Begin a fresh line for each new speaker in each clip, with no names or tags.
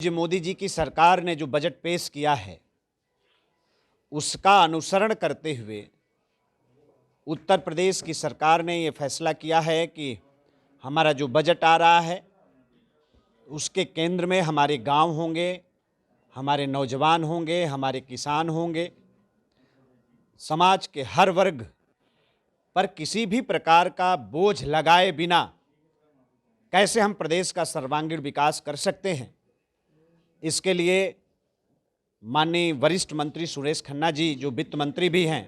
जी मोदी जी की सरकार ने जो बजट पेश किया है उसका अनुसरण करते हुए उत्तर प्रदेश की सरकार ने ये फैसला किया है कि हमारा जो बजट आ रहा है उसके केंद्र में हमारे गांव होंगे, हमारे नौजवान होंगे, हमारे किसान होंगे। समाज के हर वर्ग पर किसी भी प्रकार का बोझ लगाए बिना कैसे हम प्रदेश का सर्वांगीण विकास कर सकते हैं, इसके लिए माननीय वरिष्ठ मंत्री सुरेश खन्ना जी जो वित्त मंत्री भी हैं,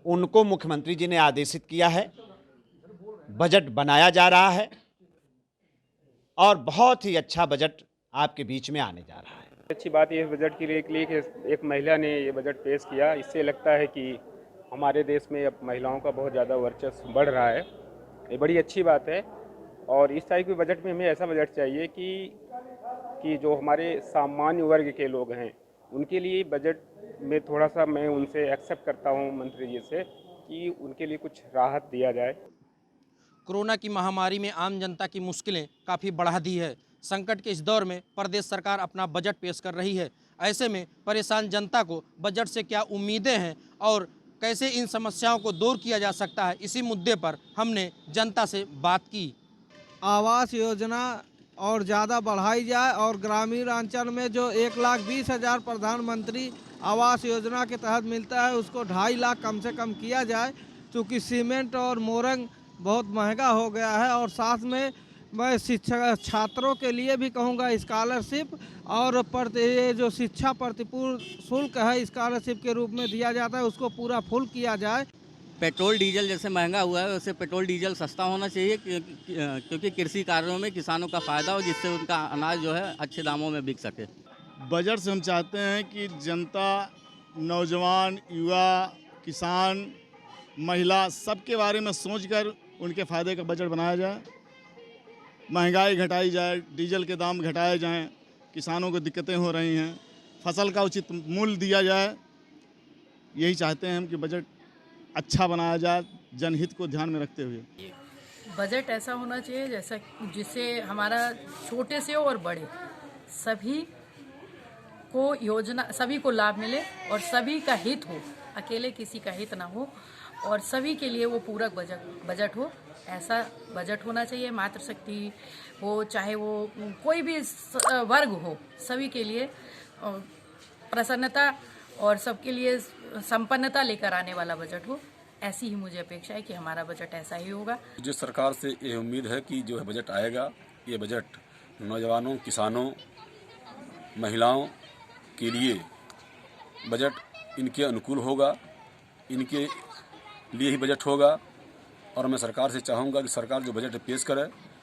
उनको मुख्यमंत्री जी ने आदेशित किया है। बजट बनाया जा रहा है और बहुत ही अच्छा बजट आपके बीच में आने जा रहा है।
अच्छी बात यह बजट के लिए कि एक महिला ने ये बजट पेश किया। इससे लगता है कि हमारे देश में अब महिलाओं का बहुत ज़्यादा वर्चस्व बढ़ रहा है। ये बड़ी अच्छी बात है और इस टाइप के बजट में हमें ऐसा बजट चाहिए कि जो हमारे सामान्य वर्ग के लोग हैं उनके लिए बजट में थोड़ा सा मैं उनसे एक्सेप्ट करता हूँ मंत्री जी से कि उनके लिए कुछ राहत दिया जाए।
कोरोना की महामारी में आम जनता की मुश्किलें काफ़ी बढ़ा दी है। संकट के इस दौर में प्रदेश सरकार अपना बजट पेश कर रही है। ऐसे में परेशान जनता को बजट से क्या उम्मीदें हैं और कैसे इन समस्याओं को दूर किया जा सकता है, इसी मुद्दे पर हमने जनता से बात की।
आवास योजना और ज़्यादा बढ़ाई जाए और ग्रामीण अंचल में जो 1,20,000 प्रधानमंत्री आवास योजना के तहत मिलता है उसको 2.5 लाख कम से कम किया जाए, क्योंकि सीमेंट और मोरंग बहुत महंगा हो गया है। और साथ में मैं शिक्षा छात्रों के लिए भी कहूँगा स्कॉलरशिप और ये जो शिक्षा प्रतिपूर्ति शुल्क है स्कॉलरशिप के रूप में दिया जाता है उसको पूरा फुल किया जाए।
पेट्रोल डीजल जैसे महंगा हुआ है वैसे पेट्रोल डीजल सस्ता होना चाहिए, क्योंकि कृषि कार्यों में किसानों का फ़ायदा हो, जिससे उनका अनाज जो है अच्छे दामों में बिक सके।
बजट से हम चाहते हैं कि जनता, नौजवान, युवा, किसान, महिला सबके बारे में सोचकर उनके फ़ायदे का बजट बनाया जाए। महंगाई घटाई जाए, डीजल के दाम घटाए जाएं, किसानों को दिक्कतें हो रही हैं, फसल का उचित मूल्य दिया जाए। यही चाहते हैं हम कि बजट अच्छा बनाया जाए जनहित को ध्यान में रखते हुए।
बजट ऐसा होना चाहिए जैसा जिससे हमारा छोटे से और बड़े सभी को योजना, सभी को लाभ मिले और सभी का हित हो, अकेले किसी का हित ना हो और सभी के लिए वो पूरक बजट हो। ऐसा बजट होना चाहिए। मातृशक्ति हो, चाहे वो कोई भी वर्ग हो, सभी के लिए प्रसन्नता और सबके लिए संपन्नता लेकर आने वाला बजट हो। ऐसी ही मुझे अपेक्षा है कि हमारा बजट ऐसा ही होगा।
मुझे सरकार से ये उम्मीद है कि जो है बजट आएगा, ये बजट नौजवानों, किसानों, महिलाओं के लिए बजट इनके अनुकूल होगा, इनके लिए ही बजट होगा। और मैं सरकार से चाहूँगा कि सरकार जो बजट पेश करे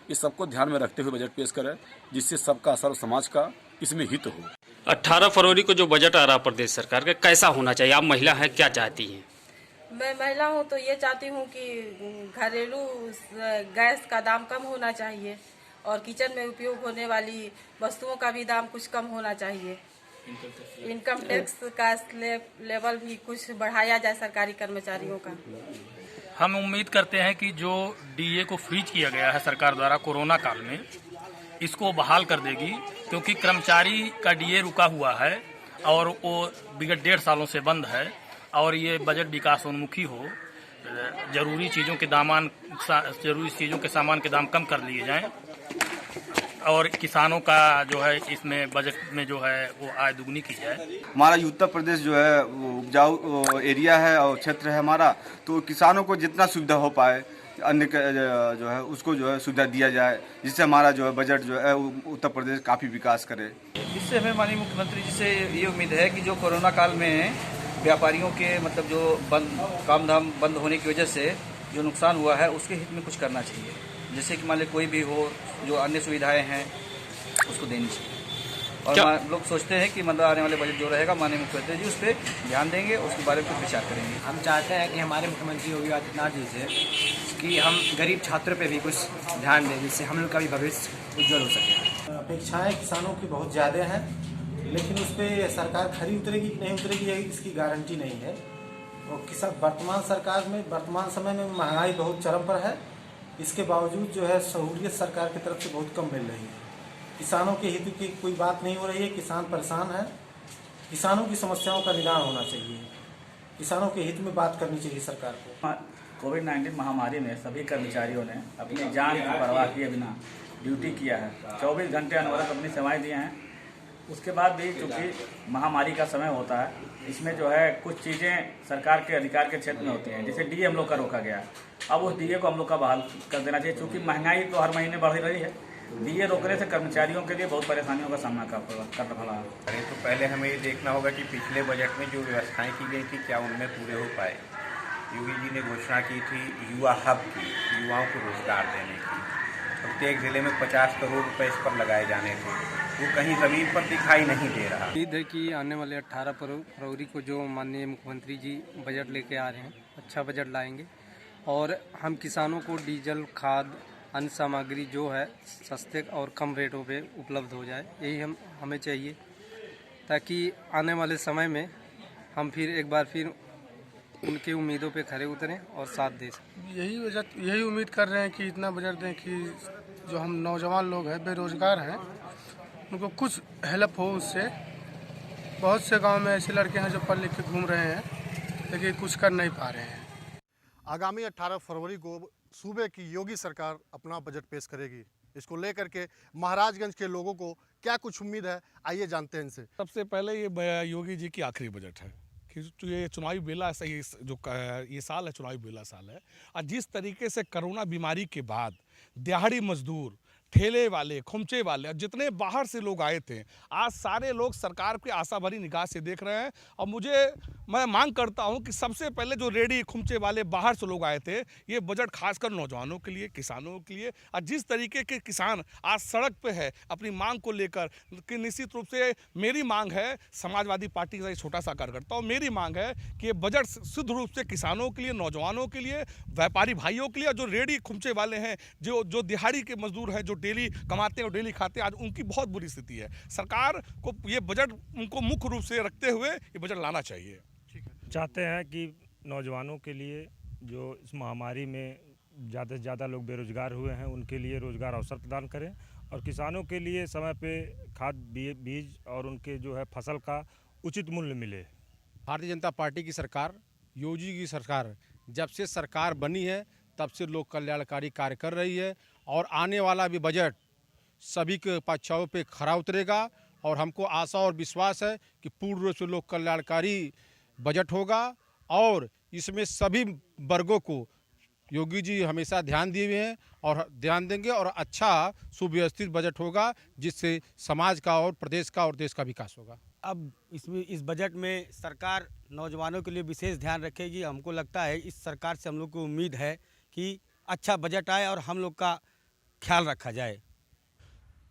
इस सबको ध्यान में रखते हुए बजट पेश करे, जिससे सबका, सर्व समाज का इसमें हित हो।
18 फरवरी को जो बजट आ रहा प्रदेश सरकार का, कैसा होना चाहिए? आप महिला हैं, क्या चाहती हैं?
मैं महिला हूं तो ये चाहती हूं कि घरेलू गैस का दाम कम होना चाहिए और किचन में उपयोग होने वाली वस्तुओं का भी दाम कुछ कम होना चाहिए। इनकम टैक्स का लेवल भी कुछ बढ़ाया जाए सरकारी कर्मचारियों का।
हम उम्मीद करते हैं कि जो डीए को फ्रीज किया गया है सरकार द्वारा कोरोना काल में, इसको बहाल कर देगी, क्योंकि कर्मचारी का डीए रुका हुआ है और वो विगत 1.5 सालों से बंद है। और ये बजट विकासोन्मुखी हो, जरूरी चीज़ों के सामान के दाम कम कर लिए जाएं और किसानों का जो है इसमें बजट में जो है वो आय दुगनी की जाए।
हमारा उत्तर प्रदेश जो है वो उपजाऊ एरिया है और क्षेत्र है हमारा, तो किसानों को जितना सुविधा हो पाए अन्य जो है उसको जो है सुविधा दिया जाए, जिससे हमारा जो है बजट जो है उत्तर प्रदेश काफ़ी विकास करे।
इससे हमें माननीय मुख्यमंत्री जी से ये उम्मीद है कि जो कोरोना काल में व्यापारियों के मतलब जो काम धाम बंद होने की वजह से जो नुकसान हुआ है उसके हित में कुछ करना चाहिए। जैसे कि मान लीजिए कोई भी हो, जो अन्य सुविधाएं हैं उसको देनी चाहिए। और लोग सोचते हैं कि मतलब आने वाले बजट जो रहेगा माननीय मुख्यमंत्री जी उस पर ध्यान देंगे, उसके बारे में कुछ विचार करेंगे।
हम चाहते हैं कि हमारे मुख्यमंत्री योगी आदित्यनाथ जी से कि हम गरीब छात्रों पे भी कुछ ध्यान दें, जिससे हम लोग का भी भविष्य उज्जवल हो सके।
अपेक्षाएं किसानों की बहुत ज़्यादा हैं, लेकिन उस पर सरकार खरी उतरेगी कि नहीं उतरेगी इसकी गारंटी नहीं है। और वर्तमान सरकार में वर्तमान समय में महंगाई बहुत चरम पर है, इसके बावजूद जो है सहूलियत सरकार की तरफ से बहुत कम मिल रही है। किसानों के हित की कोई बात नहीं हो रही है। किसान परेशान है। किसानों की समस्याओं का निदान होना चाहिए। किसानों के हित में बात करनी चाहिए सरकार को।
कोविड-19 महामारी में सभी कर्मचारियों ने अपनी जान की परवाह किए बिना ड्यूटी किया है। 24 घंटे अनवरत अपनी सेवाएं दी हैं। उसके बाद भी चूँकि महामारी का समय होता है, इसमें जो है कुछ चीज़ें सरकार के अधिकार के क्षेत्र में होती हैं। जैसे डीए हम लोग का रोका गया, अब उस डीए को हम लोग का बहाल कर देना चाहिए, क्योंकि महंगाई तो हर महीने बढ़ रही है। डीए रोकने से कर्मचारियों के लिए बहुत परेशानियों का सामना करना पड़ा।
अरे तो पहले हमें ये देखना होगा कि पिछले बजट में जो व्यवस्थाएं की गई थी क्या उनमें पूरे हो पाए। योगी जी ने घोषणा की थी युवा हब की, युवाओं को रोजगार देने की। प्रत्येक जिले में 50 करोड़ रुपए इस पर लगाए जाने थे, वो कहीं ज़मीन पर दिखाई नहीं दे रहा।
उम्मीद है कि आने वाले 18 फरवरी को जो माननीय मुख्यमंत्री जी बजट लेके आ रहे हैं, अच्छा बजट लाएंगे और हम किसानों को डीजल, खाद, अन्य सामग्री जो है सस्ते और कम रेटों पे उपलब्ध हो जाए। यही हमें चाहिए ताकि आने वाले समय में हम फिर एक बार फिर उनके उम्मीदों पे खरे उतरें और साथ दे सकें।
यही उम्मीद कर रहे हैं कि इतना बजट दें कि जो हम नौजवान लोग हैं, बेरोजगार हैं, उनको कुछ हेल्प हो उससे। बहुत से गांव में ऐसे लड़के हैं जो पढ़ लिख के घूम रहे हैं, लेकिन कुछ कर नहीं पा रहे हैं।
आगामी 18 फरवरी को सूबे की योगी सरकार अपना बजट पेश करेगी। इसको लेकर के महाराजगंज के लोगों को क्या कुछ उम्मीद है, आइए जानते हैं इनसे।
सबसे पहले ये योगी जी की आखिरी बजट है कि ये चुनावी बेला से ये साल है, चुनावी बेला साल है। और जिस तरीके से कोरोना बीमारी के बाद दिहाड़ी मजदूर, ठेले वाले, खुमचे वाले और जितने बाहर से लोग आए थे, आज सारे लोग सरकार की आशा भरी निगाह से देख रहे हैं। और मैं मांग करता हूं कि सबसे पहले जो रेडी खुमचे वाले बाहर से लोग आए थे, ये बजट खासकर नौजवानों के लिए, किसानों के लिए, और जिस तरीके के किसान आज सड़क पे है अपनी मांग को लेकर, कि निश्चित रूप से मेरी मांग है, समाजवादी पार्टी का एक छोटा सा कार्यकर्ता हूँ, मेरी मांग है कि ये बजट सिद्ध रूप से किसानों के लिए, नौजवानों के लिए, व्यापारी भाइयों के लिए, जो रेडी खुमचे वाले हैं, जो दिहाड़ी के मजदूर हैं, जो डेली कमाते हैं और डेली खाते हैं, आज उनकी बहुत बुरी स्थिति है। सरकार को ये बजट उनको मुख्य रूप से रखते हुए ये बजट लाना चाहिए।
चाहते हैं कि नौजवानों के लिए जो इस महामारी में ज़्यादा से ज़्यादा लोग बेरोजगार हुए हैं, उनके लिए रोज़गार अवसर प्रदान करें और किसानों के लिए समय पे खाद, बीज और उनके जो है फसल का उचित मूल्य मिले।
भारतीय जनता पार्टी की सरकार, योगी जी की सरकार, जब से सरकार बनी है तब से लोक कल्याणकारी कार्य कर रही है और आने वाला भी बजट सभी के पक्षों पे खरा उतरेगा और हमको आशा और विश्वास है कि पूर्ण रूप से लोक कल्याणकारी बजट होगा और इसमें सभी वर्गों को योगी जी हमेशा ध्यान दिए हुए हैं और ध्यान देंगे और अच्छा सुव्यवस्थित बजट होगा जिससे समाज का और प्रदेश का और देश का विकास होगा।
अब इस बजट में सरकार नौजवानों के लिए विशेष ध्यान रखेगी। हमको लगता है इस सरकार से हम लोग को उम्मीद है कि अच्छा बजट आए और हम लोग का ख्याल रखा जाए।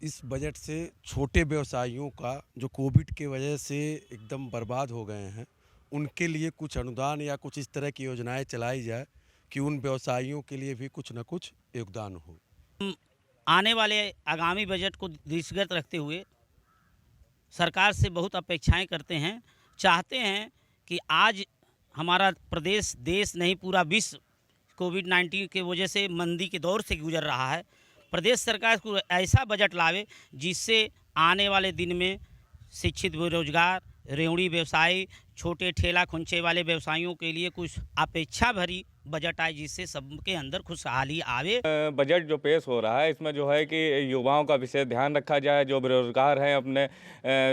इस बजट से छोटे व्यवसायियों का जो कोविड के वजह से एकदम बर्बाद हो गए हैं, उनके लिए कुछ अनुदान या कुछ इस तरह की योजनाएं चलाई जाए कि उन व्यवसायियों के लिए भी कुछ न कुछ योगदान हो।
आने वाले आगामी बजट को दृष्टिगत रखते हुए सरकार से बहुत अपेक्षाएं करते हैं, चाहते हैं कि आज हमारा प्रदेश, देश नहीं पूरा विश्व कोविड-19 के वजह से मंदी के दौर से गुजर रहा है। प्रदेश सरकार को ऐसा बजट लावे जिससे आने वाले दिन में शिक्षित बेरोजगार, रेवड़ी व्यवसायी, छोटे ठेला खुंचे वाले व्यवसायियों के लिए कुछ अपेक्षा भरी बजट आए जिससे सबके अंदर खुशहाली आवे।
बजट जो पेश हो रहा है इसमें जो है कि युवाओं का विशेष ध्यान रखा जाए, जो बेरोजगार हैं, अपने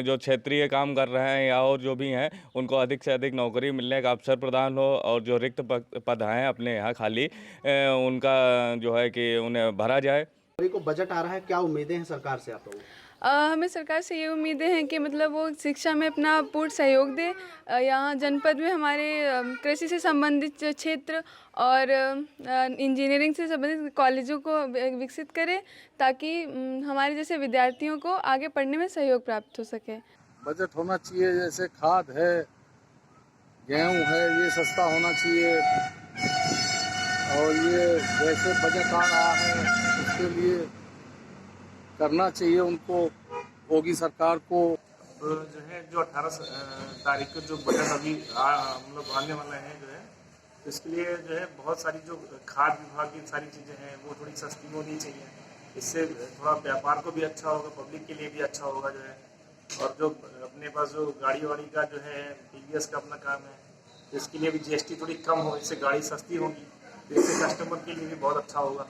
जो क्षेत्रीय काम कर रहे हैं या और जो भी हैं, उनको अधिक से अधिक नौकरी मिलने का अवसर प्रदान हो और जो रिक्त पद हैं अपने यहाँ खाली, उनका जो है कि उन्हें भरा जाए।
को बजट आ रहा है, क्या उम्मीदें हैं सरकार से आप लोगों?
हमें सरकार से ये उम्मीदें हैं कि मतलब वो शिक्षा में अपना पूर्ण सहयोग दे। यहाँ जनपद में हमारे कृषि से संबंधित क्षेत्र और इंजीनियरिंग से संबंधित कॉलेजों को विकसित करे ताकि हमारे जैसे विद्यार्थियों को आगे पढ़ने में सहयोग प्राप्त हो सके।
बजट होना चाहिए, जैसे खाद है, गेहूँ है, ये सस्ता होना चाहिए और ये जैसे बजट आ रहा है उसके लिए करना चाहिए उनको, योगी सरकार को।
जो है जो 18 तारीख को जो बजट अभी मतलब आने वाला है जो है, इसके लिए जो है बहुत सारी जो खाद विभाग की सारी चीज़ें हैं वो थोड़ी सस्ती होनी चाहिए इससे थोड़ा व्यापार को भी अच्छा होगा, पब्लिक के लिए भी अच्छा होगा जो है। और जो अपने पास जो गाड़ी वाड़ी का जो है TVS का अपना काम है, इसके लिए भी GST थोड़ी कम हो, इससे गाड़ी सस्ती होगी, तो इससे कस्टमर के लिए भी बहुत अच्छा होगा।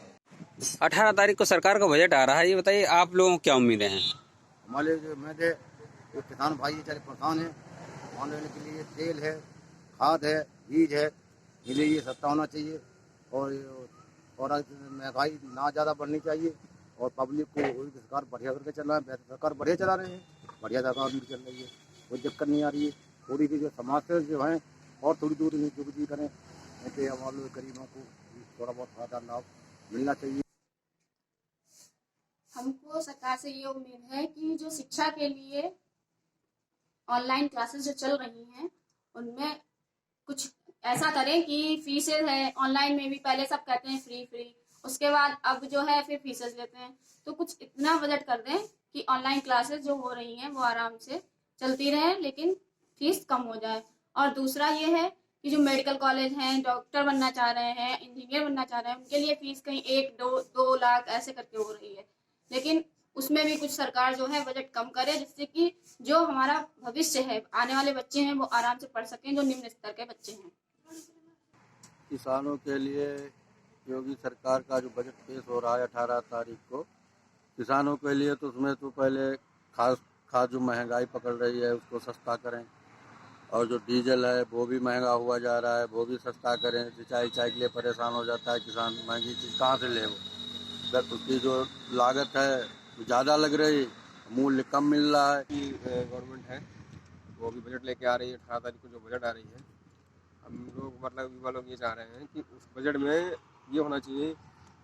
18 तारीख को सरकार का बजट आ रहा है, ये बताइए आप लोगों को क्या उम्मीदें हैं?
हमारे जो उम्मीद है, किसान भाई बेचारे परेशान है, मान लेने के लिए तेल है, खाद है, बीज है, इसलिए ये सस्ता होना चाहिए और महंगाई ना ज़्यादा बढ़नी चाहिए और पब्लिक को सरकार बढ़िया करके चल रहा है, सरकार बढ़िया चला रहे हैं, बढ़िया सरकार भी चल रही है, कोई दिक्कत नहीं आ रही है। थोड़ी सी जो समाज से जो है और थोड़ी दूर जो भी करें, ऐसे हमारे लोग गरीबों को थोड़ा बहुत फायदा लाभ मिलना चाहिए।
हमको सरकार से ये उम्मीद है कि जो शिक्षा के लिए ऑनलाइन क्लासेस जो चल रही हैं उनमें कुछ ऐसा करें कि फीसेज है ऑनलाइन में भी, पहले सब कहते हैं फ्री, उसके बाद अब जो है फिर फीसेज लेते हैं, तो कुछ इतना बजट कर दें कि ऑनलाइन क्लासेस जो हो रही हैं वो आराम से चलती रहें लेकिन फीस कम हो जाए। और दूसरा ये है कि जो मेडिकल कॉलेज हैं, डॉक्टर बनना चाह रहे हैं, इंजीनियर बनना चाह रहे हैं, उनके लिए फीस कहीं 1-2 लाख ऐसे करके हो रही है, लेकिन उसमें भी कुछ सरकार जो है बजट कम करे, जिससे कि जो हमारा भविष्य है, आने वाले बच्चे हैं वो आराम से पढ़ सकें, जो निम्न स्तर के बच्चे हैं।
किसानों के लिए योगी सरकार का जो बजट पेश हो रहा है 18 तारीख को, किसानों के लिए तो उसमें तो पहले खाद जो महंगाई पकड़ रही है उसको सस्ता करें, और जो डीजल है वो भी महंगा हुआ जा रहा है, वो भी सस्ता करें। सिंचाई के लिए परेशान हो जाता है किसान, महंगी चीज़ कहाँ से ले, वो उसकी जो लागत है ज़्यादा लग रही, मूल्य कम मिल रहा है।
गवर्नमेंट है वो भी बजट लेके आ रही है, 18 तारीख को जो बजट आ रही है, हम लोग मतलब युवा लोग ये चाह रहे हैं कि उस बजट में ये होना चाहिए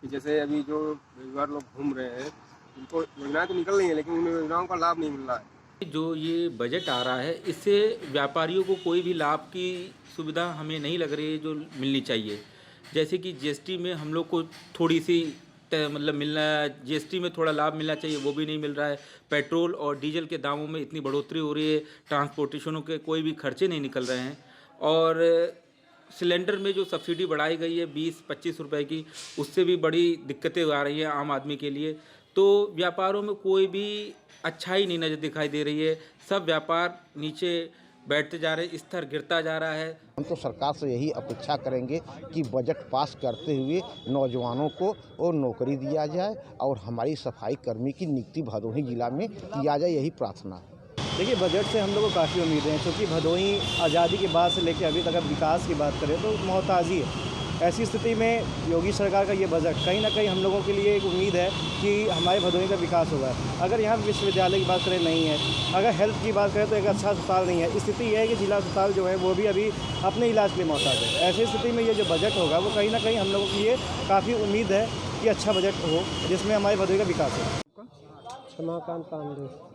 कि जैसे अभी जो बेरोजगार लोग घूम रहे हैं उनको योजनाएं तो निकल रही हैं लेकिन उन योजनाओं का लाभ नहीं मिल रहा है।
जो ये बजट आ रहा है इससे व्यापारियों को कोई भी लाभ की सुविधा हमें नहीं लग रही है जो मिलनी चाहिए। जैसे कि GST में हम लोग को थोड़ी सी मतलब मिलना, GST में थोड़ा लाभ मिलना चाहिए, वो भी नहीं मिल रहा है। पेट्रोल और डीजल के दामों में इतनी बढ़ोतरी हो रही है, ट्रांसपोर्टेशनों के कोई भी खर्चे नहीं निकल रहे हैं। और सिलेंडर में जो सब्सिडी बढ़ाई गई है 20-25 रुपए की, उससे भी बड़ी दिक्कतें आ रही हैं आम आदमी के लिए। तो व्यापारों में कोई भी अच्छाई नहीं नजर दिखाई दे रही है, सब व्यापार नीचे बैठते जा रहे हैं, स्तर गिरता जा रहा है।
हम तो सरकार से यही अपेक्षा करेंगे कि बजट पास करते हुए नौजवानों को और नौकरी दिया जाए और हमारी सफाई कर्मी की नियुक्ति भदोही जिला में किया जाए, यही प्रार्थना है।
देखिए, बजट से हम लोगों को काफ़ी उम्मीदें हैं, क्योंकि भदोही आज़ादी के बाद से लेकर अभी तक अब विकास की बात करें तो मोहताजी है। ऐसी स्थिति में योगी सरकार का ये बजट कहीं ना कहीं हम लोगों के लिए एक उम्मीद है कि हमारे भदोही का विकास होगा। अगर यहाँ विश्वविद्यालय की बात करें नहीं है, अगर हेल्थ की बात करें तो एक अच्छा अस्पताल नहीं है। स्थिति यह है कि जिला अस्पताल जो है वो भी अभी अपने इलाज के लिए मोहताज है। ऐसी स्थिति में ये जो बजट होगा वो कहीं ना कहीं हम लोगों की ये काफ़ी उम्मीद है कि अच्छा बजट हो जिसमें हमारे भदोही का विकास हो।
क्षमाकांत पांडे।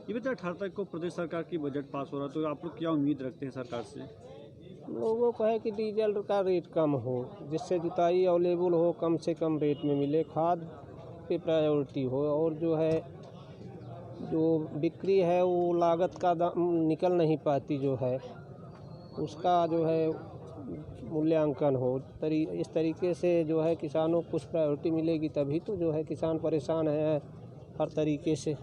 ये बताइए, 18 तारीख को प्रदेश सरकार की बजट पास हो रहा है, तो आप लोग क्या उम्मीद रखते हैं सरकार से?
लोगों को है कि डीजल का रेट कम हो, जिससे जुताई अवेलेबल हो, कम से कम रेट में मिले, खाद पे प्रायोरिटी हो, और जो है जो बिक्री है वो लागत का निकल नहीं पाती जो है उसका जो है मूल्यांकन हो। इस तरीके से जो है किसानों को कुछ प्रायोरिटी मिलेगी, तभी तो जो है किसान परेशान है हर तरीके से।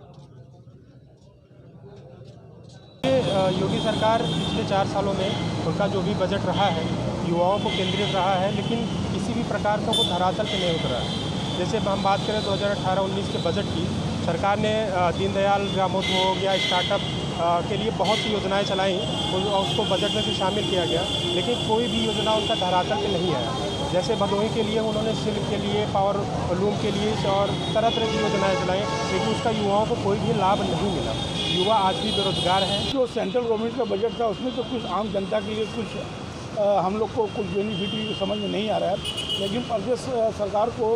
योगी सरकार पिछले 4 सालों में उनका जो भी बजट रहा है युवाओं को केंद्रित रहा है, लेकिन किसी भी प्रकार का वो धरातल पे नहीं उतरा है। जैसे हम बात करें 2018-19 के बजट की, सरकार ने दीनदयाल ग्रामोद्योग हो गया, स्टार्टअप के लिए बहुत सी योजनाएं चलाई और उसको बजट में भी शामिल किया गया, लेकिन कोई भी योजना उनका धरातल पे नहीं आया। जैसे भदोही के लिए उन्होंने सिल्क के लिए, पावर लूम के लिए और तरह तरह की योजनाएं चलाई, लेकिन उसका युवाओं को कोई भी लाभ नहीं मिला। युवा आज भी बेरोजगार हैं।
जो सेंट्रल गवर्नमेंट का बजट था उसमें तो कुछ आम जनता के लिए कुछ हम लोग को कुछ बेनिफिट समझ में नहीं आ रहा है, लेकिन प्रदेश सरकार को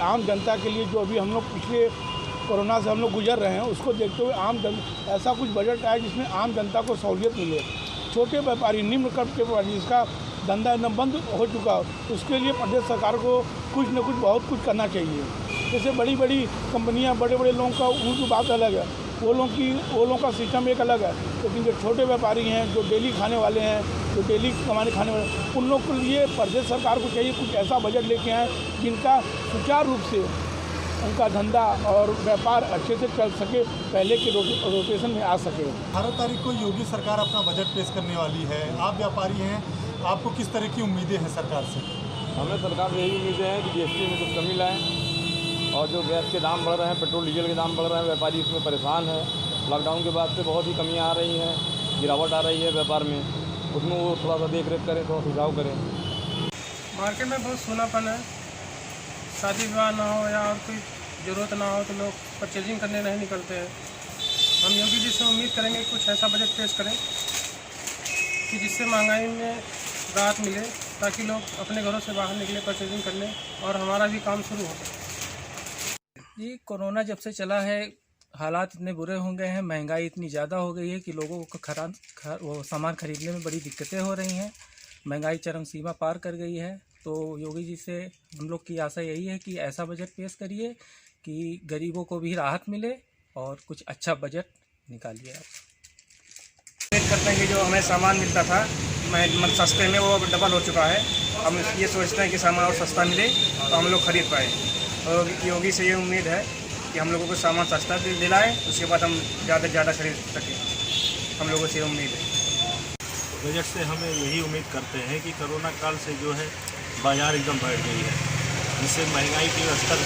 आम जनता के लिए जो अभी हम लोग पिछले कोरोना से हम लोग गुजर रहे हैं उसको देखते हुए ऐसा कुछ बजट आए जिसमें आम जनता को सहूलियत मिले। छोटे व्यापारी, निम्न वर्ग के व्यापारी जिसका धंधा एकदम बंद हो चुका हो, उसके लिए प्रदेश सरकार को कुछ न कुछ बहुत कुछ करना चाहिए। जैसे बड़ी बड़ी कंपनियां, बड़े बड़े लोगों का उनकी बात अलग है, वो लोगों का सिस्टम एक अलग है, लेकिन जो छोटे व्यापारी हैं, जो डेली खाने वाले हैं, जो डेली खाने वाले, उन लोग के लिए प्रदेश सरकार को चाहिए कुछ ऐसा बजट लेके आए जिनका सुचारू रूप से उनका धंधा और व्यापार अच्छे से चल सके, पहले के रोटेशन में आ सके।
18 तारीख को योगी सरकार अपना बजट पेश करने वाली है। आप व्यापारी हैं, आपको किस तरह की उम्मीदें हैं सरकार से?
हमें सरकार से यही उम्मीदें हैं कि जीएसटी में कुछ कमी लाएँ, और जो गैस के दाम बढ़ रहे हैं, पेट्रोल डीजल के दाम बढ़ रहे हैं, व्यापारी इसमें परेशान है। लॉकडाउन के बाद से बहुत ही कमियाँ आ रही हैं, गिरावट आ रही है व्यापार में, उसमें वो थोड़ा सा देख रेख करें, थोड़ा सुझाव करें।
मार्केट में बहुत सोनापन है, शादी विवाह ना हो या और कोई ज़रूरत ना हो तो लोग परचेजिंग करने नहीं निकलते हैं। हम योगी जी से उम्मीद करेंगे कुछ ऐसा बजट पेश करें कि जिससे महंगाई में राहत मिले, ताकि लोग अपने घरों से बाहर निकले परचेजिंग करने और हमारा भी काम शुरू हो सके।
ये कोरोना जब से चला है हालात इतने बुरे हो गए हैं, महंगाई इतनी ज़्यादा हो गई है कि लोगों को वो सामान खरीदने में बड़ी दिक्कतें हो रही हैं। महंगाई चरम सीमा पार कर गई है। तो योगी जी से हम लोग की आशा यही है कि ऐसा बजट पेश करिए कि गरीबों को भी राहत मिले और कुछ अच्छा बजट निकालिए।
उम्मीद करते हैं कि जो हमें सामान मिलता था सस्ते में, वो अब डबल हो चुका है। हम ये सोचते हैं कि सामान और सस्ता मिले तो हम लोग खरीद पाएँ, और योगी से ये उम्मीद है कि हम लोगों को सामान सस्ता दिलाएं, उसके बाद हम ज़्यादा से ज़्यादा खरीद सकें। हम लोगों से उम्मीद है।
बजट से हमें यही उम्मीद करते हैं कि कोरोना काल से जो है बाज़ार एकदम बढ़ गई है, जिससे महंगाई की स्तर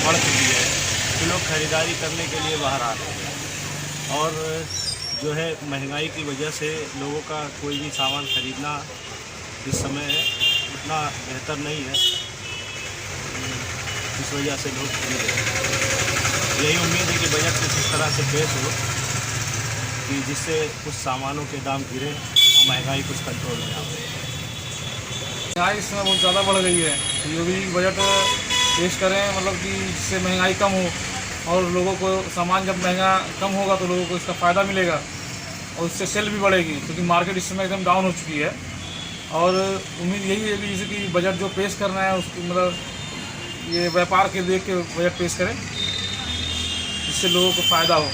बढ़ चुकी है कि लोग खरीदारी करने के लिए बाहर आ रहे हैं, और जो है महंगाई की वजह से लोगों का कोई भी सामान खरीदना इस समय उतना बेहतर नहीं है, इस वजह से लोग खरीद रहे हैं। यही उम्मीद है कि बजट कुछ इस तरह से पेश हो कि जिससे कुछ सामानों के दाम गिरे और महंगाई कुछ कंट्रोल में आए।
महंगाई इस समय बहुत ज़्यादा बढ़ गई है, योगी बजट पेश करें, मतलब कि जिससे महंगाई कम हो और लोगों को सामान जब महंगा कम होगा तो लोगों को इसका फ़ायदा मिलेगा और उससे सेल भी बढ़ेगी, क्योंकि मार्केट इस समय एकदम डाउन हो चुकी है। और उम्मीद यही है कि जैसे कि बजट जो पेश करना है उसकी मतलब ये व्यापार के देख के बजट पेश करें, जिससे लोगों को फ़ायदा हो।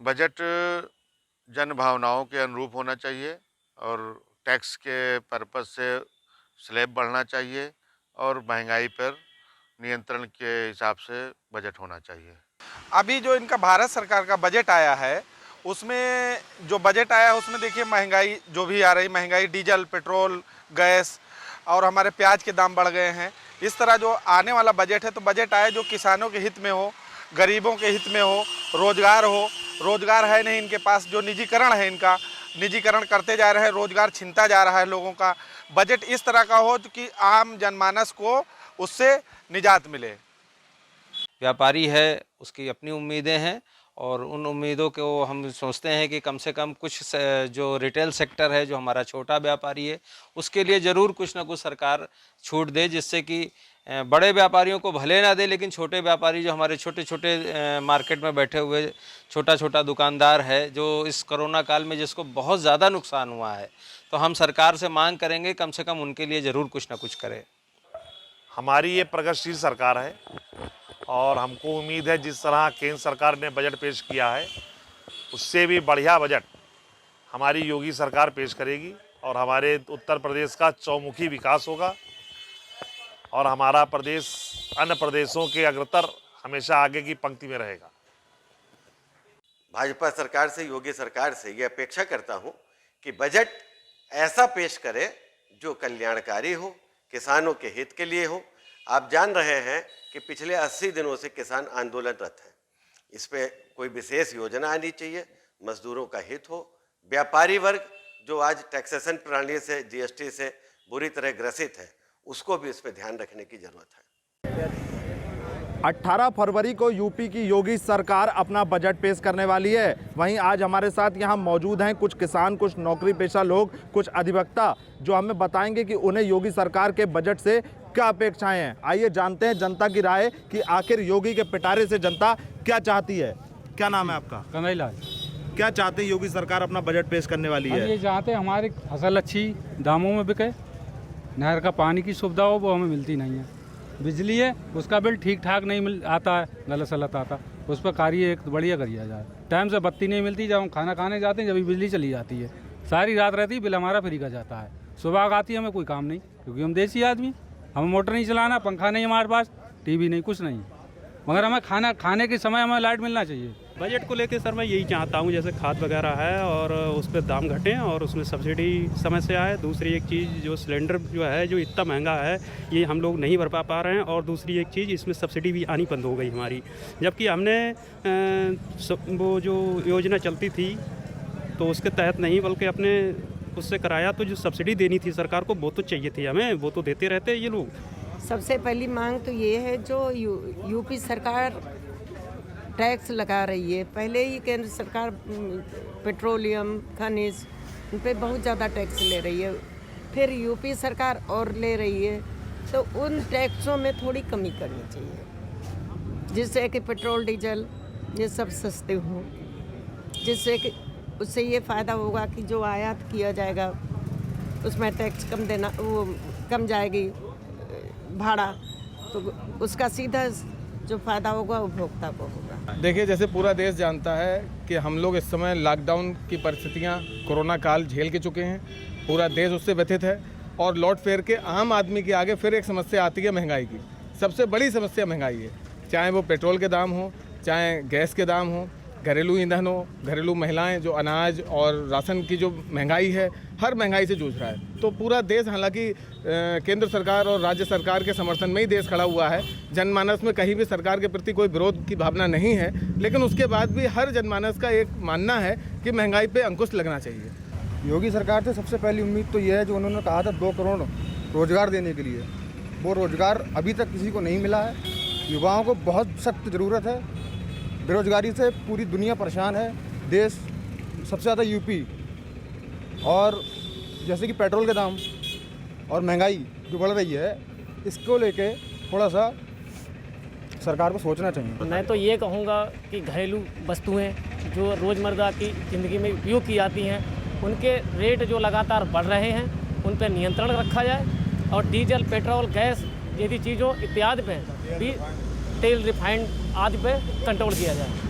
बजट जन भावनाओं के अनुरूप होना चाहिए और टैक्स के पर्पज़ से स्लैब बढ़ना चाहिए और महंगाई पर नियंत्रण के हिसाब से बजट होना चाहिए।
अभी जो इनका भारत सरकार का बजट आया है, उसमें जो बजट आया है उसमें देखिए महंगाई जो भी आ रही, महंगाई डीजल, पेट्रोल, गैस और हमारे प्याज के दाम बढ़ गए हैं। इस तरह जो आने वाला बजट है, तो बजट आए जो किसानों के हित में हो, गरीबों के हित में हो, रोजगार है नहीं इनके पास, जो निजीकरण है इनका, निजीकरण करते जा रहे हैं, रोजगार छिनता जा रहा है लोगों का। बजट इस तरह का हो कि आम जनमानस को उससे निजात मिले।
व्यापारी है उसकी अपनी उम्मीदें हैं, और उन उम्मीदों को हम सोचते हैं कि कम से कम कुछ जो रिटेल सेक्टर है, जो हमारा छोटा व्यापारी है, उसके लिए ज़रूर कुछ ना कुछ सरकार छूट दे, जिससे कि बड़े व्यापारियों को भले ना दे, लेकिन छोटे व्यापारी जो हमारे छोटे छोटे मार्केट में बैठे हुए छोटा दुकानदार है, जो इस कोरोना काल में जिसको बहुत ज़्यादा नुकसान हुआ है, तो हम सरकार से मांग करेंगे कम से कम उनके लिए ज़रूर कुछ ना कुछ करे।
हमारी ये प्रगतिशील सरकार है और हमको उम्मीद है जिस तरह केंद्र सरकार ने बजट पेश किया है उससे भी बढ़िया बजट हमारी योगी सरकार पेश करेगी, और हमारे उत्तर प्रदेश का चौमुखी विकास होगा और हमारा प्रदेश अन्य प्रदेशों के अग्रतर हमेशा आगे की पंक्ति में रहेगा।
भाजपा सरकार से, योगी सरकार से ये अपेक्षा करता हूँ कि बजट ऐसा पेश करे जो कल्याणकारी हो, किसानों के हित के लिए हो। आप जान रहे हैं कि पिछले 80 दिनों से किसान आंदोलनरत हैं। इस पे कोई विशेष योजना आनी चाहिए, मजदूरों का हित हो, व्यापारी वर्ग जो आज टैक्सेशन प्रणाली से, जीएसटी से बुरी तरह ग्रसित है, उसको भी इस पे ध्यान रखने की जरूरत है।
18 फरवरी को यूपी की योगी सरकार अपना बजट पेश करने वाली है। वहीं आज हमारे साथ यहाँ मौजूद हैं कुछ किसान, कुछ नौकरी पेशा लोग, कुछ अधिवक्ता, जो हमें बताएंगे कि उन्हें योगी सरकार के बजट से क्या अपेक्षाएं हैं। आइए जानते हैं जनता की राय कि आखिर योगी के पिटारे से जनता क्या चाहती है। क्या नाम है आपका?
कन्हैया लाल।
क्या चाहते हैं योगी सरकार अपना बजट पेश करने वाली है?
ये चाहते हैं हमारी फसल अच्छी दामों में बिके, नहर का पानी की सुविधा हो, वो हमें मिलती नहीं है। बिजली है, उसका बिल ठीक ठाक नहीं आता है, गलत सलत आता, उस पर कार्य एक बढ़िया करिया जाए। टाइम से बत्ती नहीं मिलती, जब हम खाना खाने जाते हैं जब बिजली चली जाती है, सारी रात रहती है, बिल हमारा फ्री का जाता है। सुबह आती है, हमें कोई काम नहीं, क्योंकि हम देसी आदमी, हमें मोटर नहीं चलाना, पंखा नहीं हमारे पास, टीवी नहीं, कुछ नहीं। मगर हमें खाने के समय हमें लाइट मिलना चाहिए।
बजट को लेकर सर मैं यही चाहता हूँ, जैसे खाद वगैरह है और उस पर दाम घटें और उसमें सब्सिडी समय से आए। दूसरी एक चीज़, जो सिलेंडर जो है जो इतना महंगा है ये हम लोग नहीं भर पा रहे हैं। और दूसरी एक चीज़, इसमें सब्सिडी भी आनी बंद हो गई हमारी, जबकि हमने वो जो योजना चलती थी तो उसके तहत नहीं, बल्कि अपने उससे कराया। तो जो सब्सिडी देनी थी सरकार को वो तो चाहिए थी हमें, वो तो देते रहते ये लोग।
सबसे पहली मांग तो ये है, जो यूपी सरकार टैक्स लगा रही है, पहले ही केंद्र सरकार पेट्रोलियम खनिज उन पर बहुत ज़्यादा टैक्स ले रही है, फिर यूपी सरकार और ले रही है, तो उन टैक्सों में थोड़ी कमी करनी चाहिए, जिससे कि पेट्रोल डीजल ये सब सस्ते हों, जिससे कि उससे ये फ़ायदा होगा कि जो आयात किया जाएगा उसमें टैक्स कम देना, वो कम जाएगी भाड़ा, तो उसका सीधा जो फ़ायदा होगा उपभोक्ता को होगा।
देखिए, जैसे पूरा देश जानता है कि हम लोग इस समय लॉकडाउन की परिस्थितियां, कोरोना काल झेल के चुके हैं, पूरा देश उससे व्यथित है। और लौट फेर के आम आदमी के आगे फिर एक समस्या आती है महंगाई की। सबसे बड़ी समस्या महंगाई है, चाहे वो पेट्रोल के दाम हो, चाहे गैस के दाम हो, घरेलू ईंधन हो, घरेलू महिलाएं जो अनाज और राशन की जो महंगाई है, हर महंगाई से जूझ रहा है। तो पूरा देश, हालांकि केंद्र सरकार और राज्य सरकार के समर्थन में ही देश खड़ा हुआ है, जनमानस में कहीं भी सरकार के प्रति कोई विरोध की भावना नहीं है, लेकिन उसके बाद भी हर जनमानस का एक मानना है कि महंगाई पे अंकुश लगना चाहिए।
योगी सरकार से सबसे पहली उम्मीद तो ये है, जो उन्होंने कहा था 2 करोड़ रोजगार देने के लिए, वो रोजगार अभी तक किसी को नहीं मिला है। युवाओं को बहुत सख्त ज़रूरत है, बेरोजगारी से पूरी दुनिया परेशान है, देश सबसे ज़्यादा यूपी। और जैसे कि पेट्रोल के दाम और महंगाई जो बढ़ रही है, इसको लेके थोड़ा सा सरकार को सोचना चाहिए।
मैं तो ये कहूँगा कि घरेलू वस्तुएं जो रोज़मर्रा की ज़िंदगी में उपयोग की जाती हैं, उनके रेट जो लगातार बढ़ रहे हैं उन पर नियंत्रण रखा जाए, और डीजल, पेट्रोल, गैस जैसी चीज़ों इत्यादि पे भी, तेल, रिफाइंड आदि पे कंट्रोल किया जाए।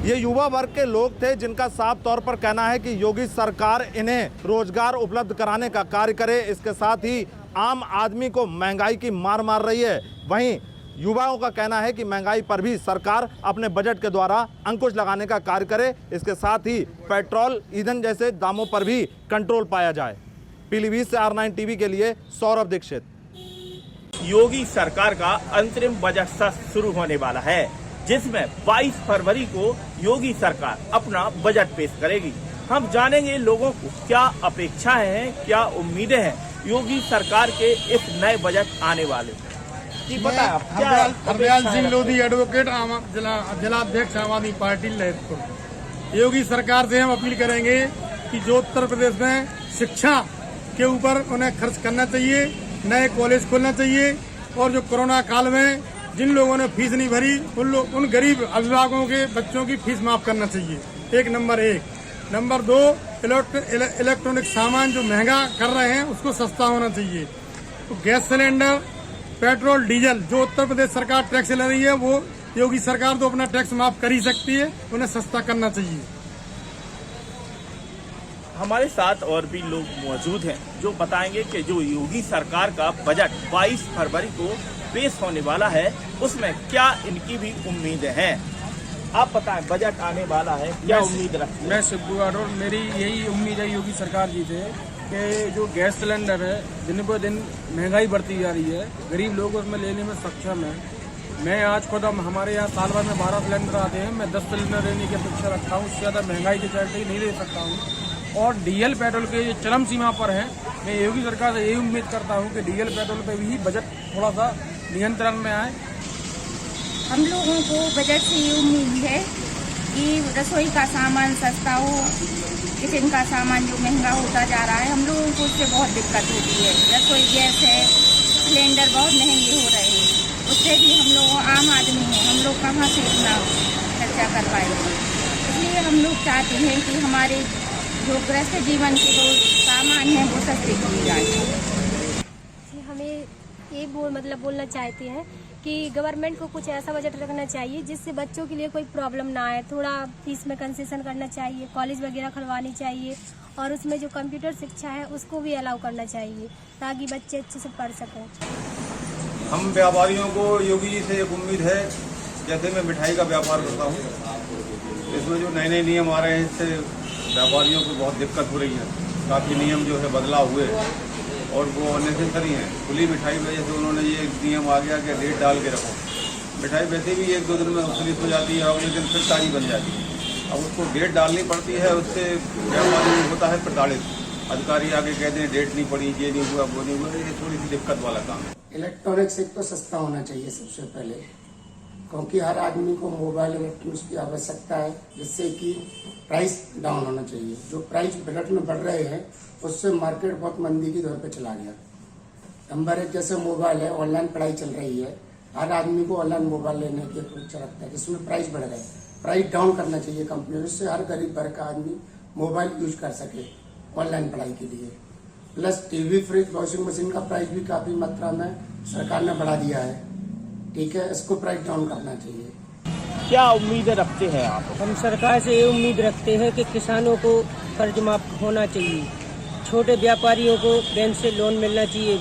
ये युवा वर्ग के लोग थे जिनका साफ तौर पर कहना है कि योगी सरकार इन्हें रोजगार उपलब्ध कराने का कार्य करे, इसके साथ ही आम आदमी को महंगाई की मार मार रही है। वहीं युवाओं का कहना है कि महंगाई पर भी सरकार अपने बजट के द्वारा अंकुश लगाने का कार्य करे, इसके साथ ही पेट्रोल, ईंधन जैसे दामों पर भी कंट्रोल पाया जाए। पीलीभीत से R9 टीवी के लिए सौरभ दीक्षित।
योगी सरकार का अंतरिम बजट सत्र शुरू होने वाला है, जिसमें 22 फरवरी को योगी सरकार अपना बजट पेश करेगी। हम जानेंगे लोगों को क्या अपेक्षाएं हैं, क्या उम्मीदें हैं योगी सरकार के इस नए बजट आने वाले।
हरदयाल सिंह लोधी, एडवोकेट, जिलाध्यक्ष आम आदमी पार्टी ललितपुर। योगी सरकार से हम अपील करेंगे कि जो उत्तर प्रदेश में शिक्षा के ऊपर उन्हें खर्च करना चाहिए, नए कॉलेज खोलना चाहिए, और जो कोरोना काल में जिन लोगों ने फीस नहीं भरी उन गरीब अभिभावकों के बच्चों की फीस माफ करना चाहिए। एक नंबर 1। नंबर 2, इलेक्ट्रॉनिक सामान जो महंगा कर रहे हैं उसको सस्ता होना चाहिए। तो गैस सिलेंडर, पेट्रोल, डीजल जो उत्तर प्रदेश सरकार टैक्स ले रही है, वो योगी सरकार तो अपना टैक्स माफ कर ही सकती है, उन्हें सस्ता करना चाहिए।
हमारे साथ और भी लोग मौजूद हैं जो बताएंगे कि जो योगी सरकार का बजट 22 फरवरी को पेश होने वाला है, उसमें क्या इनकी भी उम्मीदें हैं। आप बताएं, बजट आने वाला है, क्या उम्मीद रखते हैं?
मैं शिब्बू और मेरी यही उम्मीद है योगी सरकार जी से कि जो गैस सिलेंडर है, दिन ब दिन महंगाई बढ़ती जा रही है, गरीब लोग उसमें लेने में सक्षम है। मैं आज खुद हमारे यहाँ साल भर में 12 सिलेंडर आते हैं, मैं 10 सिलेंडर लेने की अपेक्षा रखता हूँ, उससे ज़्यादा महंगाई के चलते नहीं ले सकता हूँ। और डीजल पेट्रोल के ये चरम सीमा पर हैं। मैं योगी सरकार से यही उम्मीद करता हूँ कि डीजल पेट्रोल पे भी बजट थोड़ा सा नियंत्रण में आए।
हम लोगों को बजट से ये उम्मीद है कि रसोई का सामान सस्ता हो, किचन का सामान जो महंगा होता जा रहा है, हम लोगों को उससे बहुत दिक्कत होती है। रसोई गैस है, सिलेंडर बहुत महंगे हो रहे हैं, उससे भी हम लोग आम आदमी हैं, हम लोग कहाँ से इतना खर्चा कर पाएंगे। इसलिए हम लोग चाहते हैं कि हमारे जो गृहस्थ जीवन के जो सामान है वो सस्ते किए जाए।
हमें ये बोलना चाहते हैं कि गवर्नमेंट को कुछ ऐसा बजट रखना चाहिए जिससे बच्चों के लिए कोई प्रॉब्लम ना आए। थोड़ा फीस में कंसेशन करना चाहिए, कॉलेज वगैरह खुलवानी चाहिए, और उसमें जो कंप्यूटर शिक्षा है उसको भी अलाउ करना चाहिए ताकि बच्चे अच्छे से पढ़ सकें।
हम व्यापारियों को योगी जी से एक उम्मीद है, जैसे मैं मिठाई का व्यापार करता हूँ, इसमें जो नए नए नियम आ रहे हैं इससे व्यापारियों को बहुत दिक्कत हो रही है। काफ़ी नियम जो है बदलाव हुए और वो अननेसेसरी हैं। खुली मिठाई में जैसे उन्होंने ये नियम आ गया कि रेट डाल के रखो, मिठाई वैसे भी 1-2 दिन में फ्रीज हो जाती है और अगले दिन फिर ताज़ी बन जाती है। अब उसको डेट डालनी पड़ती है, उससे व्यापारी होता है प्रताड़ित। अधिकारी आगे कहते हैं डेट नहीं पड़ी, ये नहीं हुआ, वो नहीं हुआ, ये थोड़ी सी दिक्कत वाला काम है।
इलेक्ट्रॉनिक्स एक तो सस्ता होना चाहिए सबसे पहले, क्योंकि हर आदमी को मोबाइल इलेक्ट्रॉनिक्स की आवश्यकता है, जिससे कि प्राइस डाउन होना चाहिए। जो प्राइस बजट में बढ़ रहे हैं उससे मार्केट बहुत मंदी की दौर पे चला गया। नंबर 1 जैसे मोबाइल है, ऑनलाइन पढ़ाई चल रही है, हर आदमी को ऑनलाइन मोबाइल लेने की इच्छा रखता है, जिसमें प्राइस बढ़ रहा है। प्राइस डाउन करना चाहिए कंपनी, जिससे हर गरीब वर्ग का आदमी मोबाइल यूज कर सके ऑनलाइन पढ़ाई के लिए। Plus TV, fridge, washing machine का प्राइस भी काफ़ी मात्रा में सरकार ने बढ़ा दिया है। ठीक है, इसको प्राइस डाउन करना चाहिए।
क्या उम्मीदें रखते हैं आप?
हम सरकार से ये उम्मीद रखते हैं कि किसानों को कर्ज माफ होना चाहिए, छोटे व्यापारियों को बैंक से लोन मिलना चाहिए,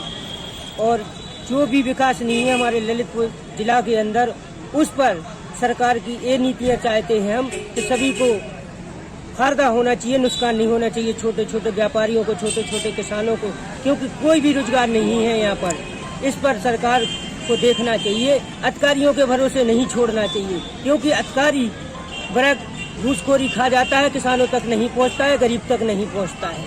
और जो भी विकास नहीं है हमारे ललितपुर जिला के अंदर, उस पर सरकार की ये नीतियाँ चाहते हैं हम कि सभी को फायदा होना चाहिए, नुकसान नहीं होना चाहिए। छोटे छोटे व्यापारियों को, छोटे छोटे किसानों को, क्योंकि कोई भी रोजगार नहीं है यहाँ पर। इस पर सरकार को देखना चाहिए, अधिकारियों के भरोसे नहीं छोड़ना चाहिए, क्योंकि अधिकारी वर्ग घूसखोरी खा जाता है, किसानों तक नहीं पहुँचता है, गरीब तक नहीं पहुँचता है।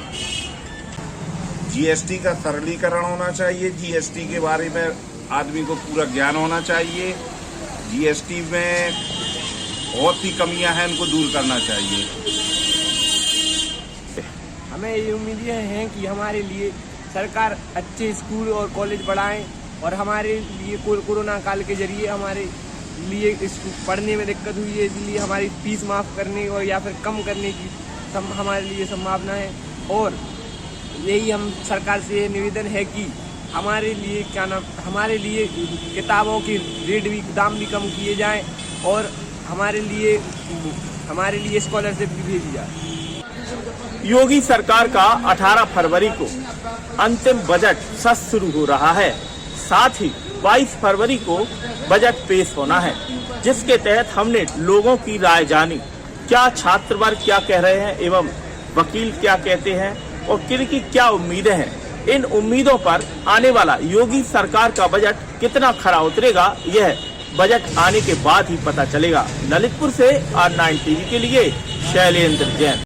जीएसटी का सरलीकरण होना चाहिए, जीएसटी के बारे में आदमी को पूरा ज्ञान होना चाहिए, जीएसटी में बहुत सी कमियां हैं, उनको दूर करना चाहिए।
हमें ये उम्मीदें हैं कि हमारे लिए सरकार अच्छे स्कूल और कॉलेज बढ़ाएं, और हमारे लिए कोरोना काल के जरिए हमारे लिए पढ़ने में दिक्कत हुई है, इसलिए हमारी फीस माफ़ करने और या फिर कम करने की हमारे लिए संभावना है। और यही हम सरकार से निवेदन है कि हमारे लिए हमारे लिए किताबों के रेट भी, दाम भी कम किए जाएं, और हमारे लिए स्कॉलरशिप भी भेजी जाए।
योगी सरकार का 18 फरवरी को अंतिम बजट सत्र शुरू हो रहा है। साथ ही 22 फरवरी को बजट पेश होना है, जिसके तहत हमने लोगों की राय जानी। क्या छात्र वर्ग क्या कह रहे हैं एवं वकील क्या कहते हैं और किनकी क्या उम्मीदें हैं। इन उम्मीदों पर आने वाला योगी सरकार का बजट कितना खरा उतरेगा, यह बजट आने के बाद ही पता चलेगा। ललितपुर से R9 टीवी के लिए शैलेंद्र जैन।